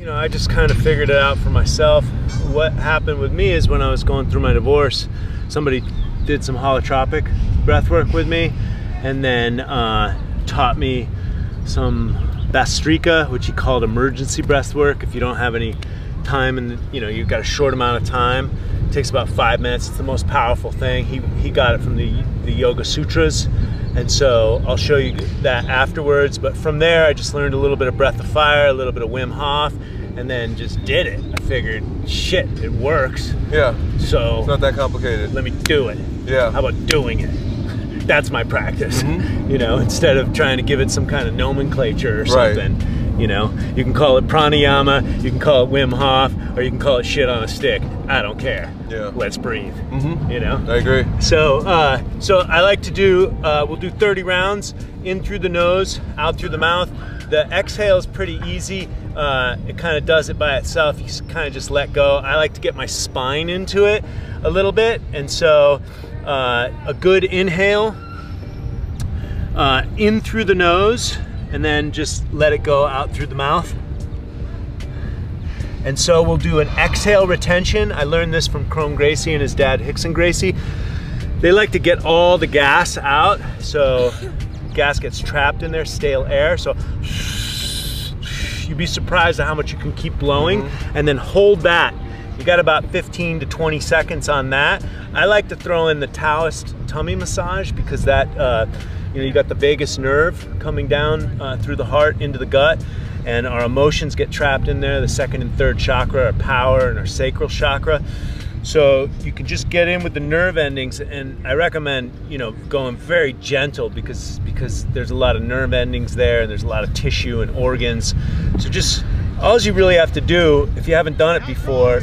you know, I just kind of figured it out for myself. What happened with me is when I was going through my divorce, somebody did some holotropic breathwork with me, and then taught me some Bastrika, which he called emergency breathwork. If you don't have any time and you know you've got a short amount of time, it takes about 5 minutes. It's the most powerful thing. He got it from the Yoga Sutras, and so I'll show you that afterwards. But from there, I just learned a little bit of breath of fire, a little bit of Wim Hof, and then just did it. I figured, shit, it works. Yeah. So it's not that complicated. Let me do it. Yeah. How about doing it? That's my practice. Mm-hmm. You know, instead of trying to give it some kind of nomenclature or something. Right. You know, you can call it pranayama, you can call it Wim Hof, or you can call it shit on a stick. I don't care. Yeah. Let's breathe. Mm-hmm. You know? I agree. So, so I like to do, we'll do 30 rounds, in through the nose, out through the mouth. The exhale is pretty easy. It kind of does it by itself. You kind of just let go. I like to get my spine into it a little bit. And so a good inhale in through the nose, and then just let it go out through the mouth. And so we'll do an exhale retention. I learned this from Crone Gracie and his dad, Hickson Gracie. They like to get all the gas out. So gas gets trapped in there, stale air. So you'd be surprised at how much you can keep blowing, and then hold that. You got about 15 to 20 seconds on that. I like to throw in the Taoist tummy massage because that, you know, you got the vagus nerve coming down through the heart into the gut, and our emotions get trapped in there. The second and third chakra, our power and our sacral chakra. So you can just get in with the nerve endings, and I recommend, you know, going very gentle because there's a lot of nerve endings there, and there's a lot of tissue and organs. So just, all you really have to do, if you haven't done it before,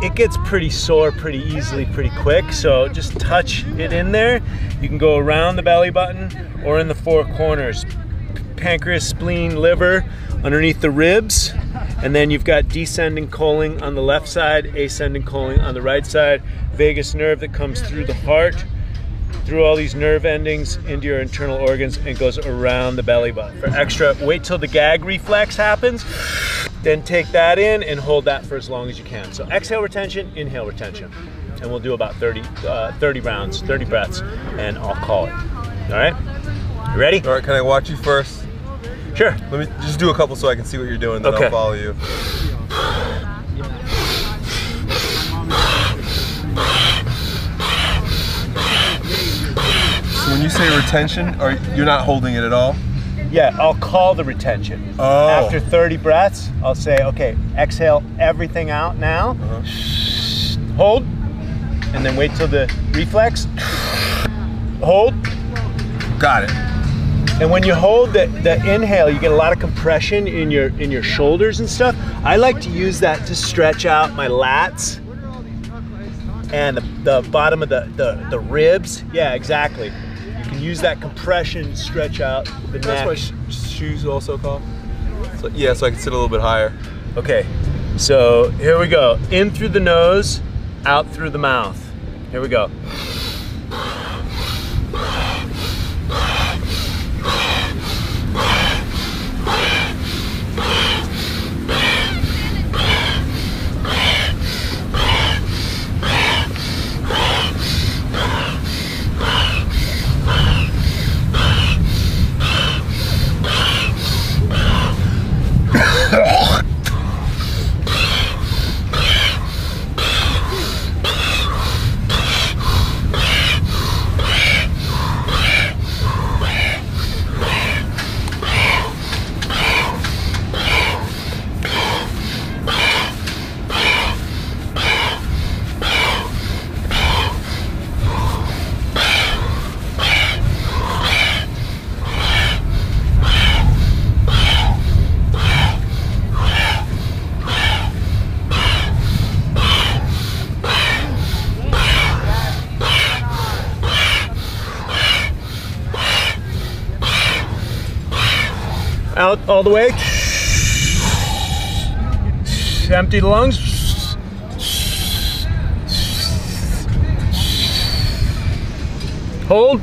it gets pretty sore pretty easily, pretty quick. So just touch it in there. You can go around the belly button or in the four corners. Pancreas, spleen, liver, underneath the ribs. And then you've got descending colon on the left side, ascending colon on the right side, vagus nerve that comes through the heart, through all these nerve endings into your internal organs, and goes around the belly button. For extra, wait till the gag reflex happens, then take that in and hold that for as long as you can. So exhale retention, inhale retention. And we'll do about 30 rounds, 30 breaths, and I'll call it. All right? You ready? All right, can I watch you first? Sure. Let me just do a couple so I can see what you're doing, then I'll follow you. So when you say retention, you're not holding it at all? Yeah, I'll call the retention. Oh. After 30 breaths, I'll say, okay, exhale everything out now. Hold, and then wait till the reflex. Hold. Got it. And when you hold the inhale, you get a lot of compression in your shoulders and stuff. I like to use that to stretch out my lats and the bottom of the ribs. Yeah, exactly. You can use that compression to stretch out the neck. That's what shoes also called? So, yeah, so I can sit a little bit higher. Okay, so here we go. In through the nose, out through the mouth. Here we go. Out all the way. Empty the lungs. Hold.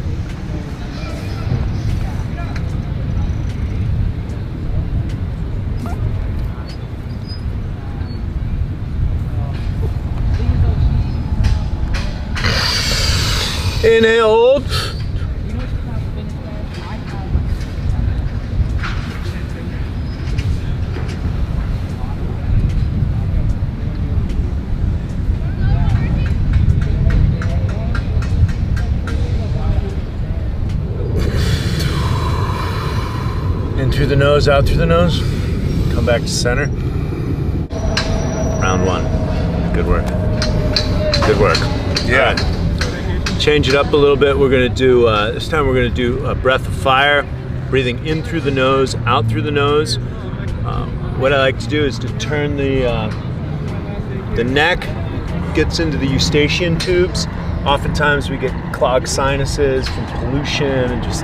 Inhale, hold. In through the nose, out through the nose. Come back to center. Round one. Good work. Good work. Yeah. Right. Change it up a little bit. We're gonna do, this time we're gonna do a breath of fire, breathing in through the nose, out through the nose. What I like to do is to turn the neck, gets into the eustachian tubes. Oftentimes we get clogged sinuses from pollution and just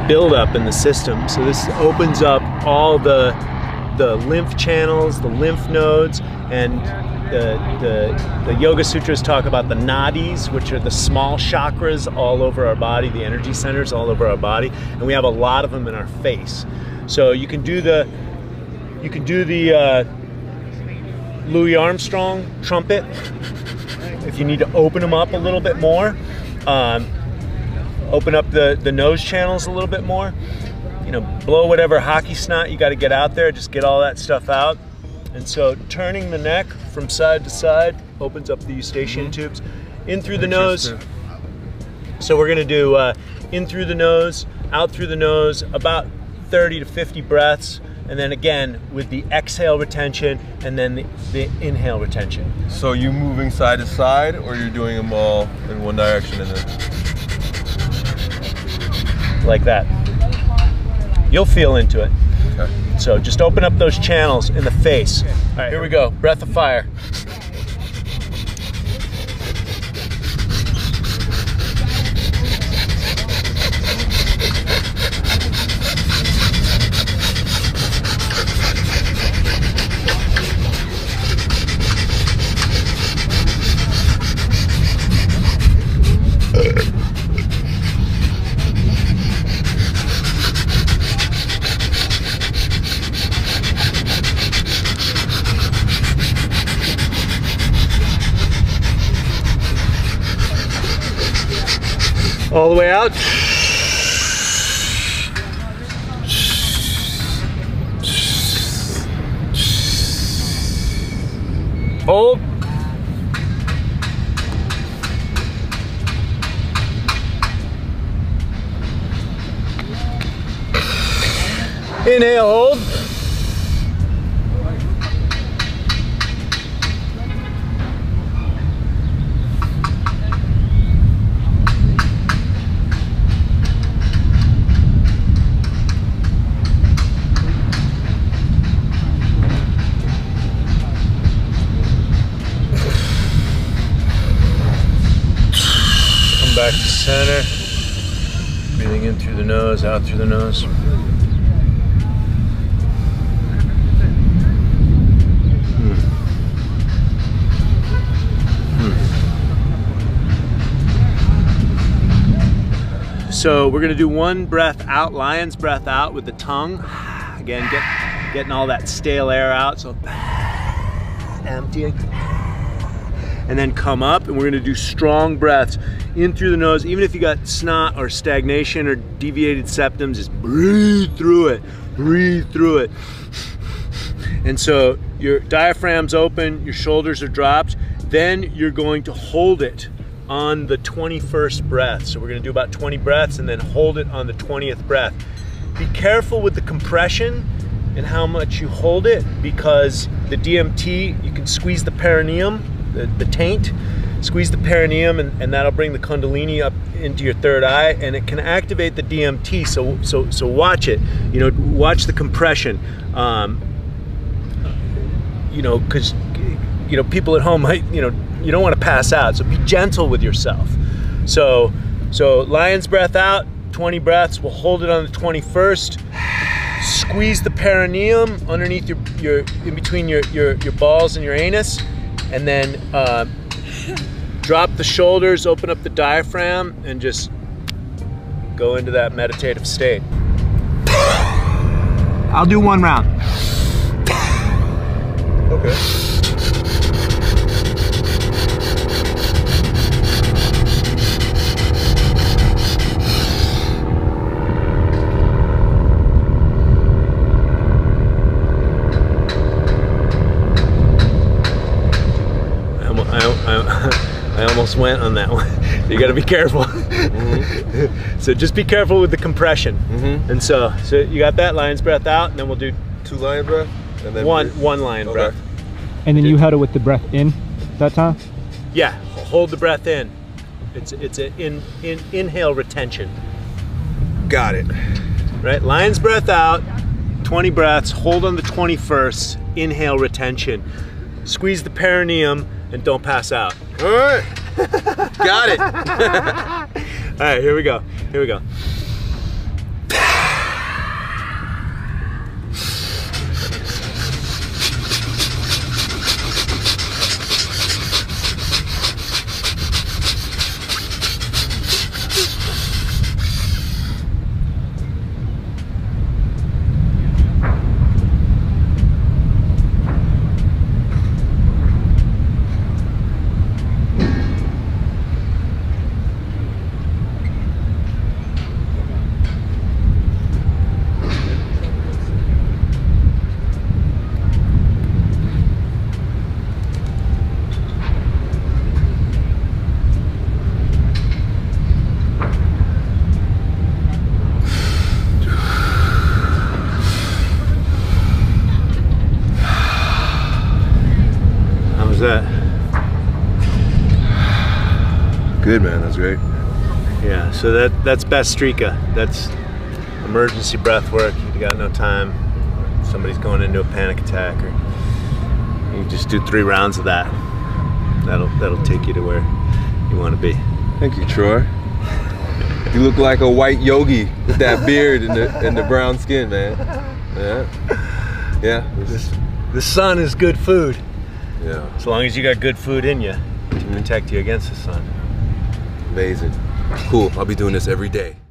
build up in the system. So this opens up all the lymph channels, the lymph nodes, and the Yoga Sutras talk about the nadis, which are the small chakras all over our body, the energy centers all over our body, and we have a lot of them in our face. So you can do the Louis Armstrong trumpet if you need to open them up a little bit more. Open up the nose channels a little bit more. You know, blow whatever hockey snot you got to get out there, just get all that stuff out. And so turning the neck from side to side opens up the eustachian tubes. In through the nose. So we're gonna do in through the nose, out through the nose, about 30 to 50 breaths. And then again, with the exhale retention and then the inhale retention. So you moving side to side, or you're doing them all in one direction and then? Like that. You'll feel into it. Okay. So just open up those channels in the face. All right, here we go. Breath of fire. All the way out. Hold. Inhale, hold. Back to center, breathing in through the nose, out through the nose. So we're gonna do one breath out, lion's breath out with the tongue. Again, getting all that stale air out, so emptying. And then come up, and we're gonna do strong breaths in through the nose. Even if you got snot or stagnation or deviated septum, just breathe through it, breathe through it. And so your diaphragm's open, your shoulders are dropped, then you're going to hold it on the 21st breath. So we're gonna do about 20 breaths and then hold it on the 20th breath. Be careful with the compression and how much you hold it, because the DMT, you can squeeze the perineum, the taint, squeeze the perineum, and that'll bring the kundalini up into your third eye, and it can activate the DMT. So watch it. You know, watch the compression. You know, because you know people at home might, you know, you don't want to pass out. So be gentle with yourself. So lion's breath out, 20 breaths. We'll hold it on the 21st. Squeeze the perineum underneath your in between your balls and your anus. And then drop the shoulders, open up the diaphragm, and just go into that meditative state. I'll do one round. Okay. just went on that one. You got to be careful. So just be careful with the compression. And so you got that lion's breath out, and then we'll do 2 lion breath, and then one lion breath. And then you held it with the breath in that time? Yeah, hold the breath in. It's an inhale retention. Got it. Right, lion's breath out, 20 breaths, hold on the 21st, inhale retention. Squeeze the perineum and don't pass out. All right, got it. All right, here we go, here we go. That? Good, man, that's great. Yeah, so that's Bastrika. That's emergency breath work. You got no time. Somebody's going into a panic attack, or you just do 3 rounds of that. That'll take you to where you want to be. Thank you, Troy. You look like a white yogi with that beard and the brown skin, man. Yeah. The sun is good food. Yeah. As long as you got good food in you to protect you against the sun. Amazing. Cool. I'll be doing this every day.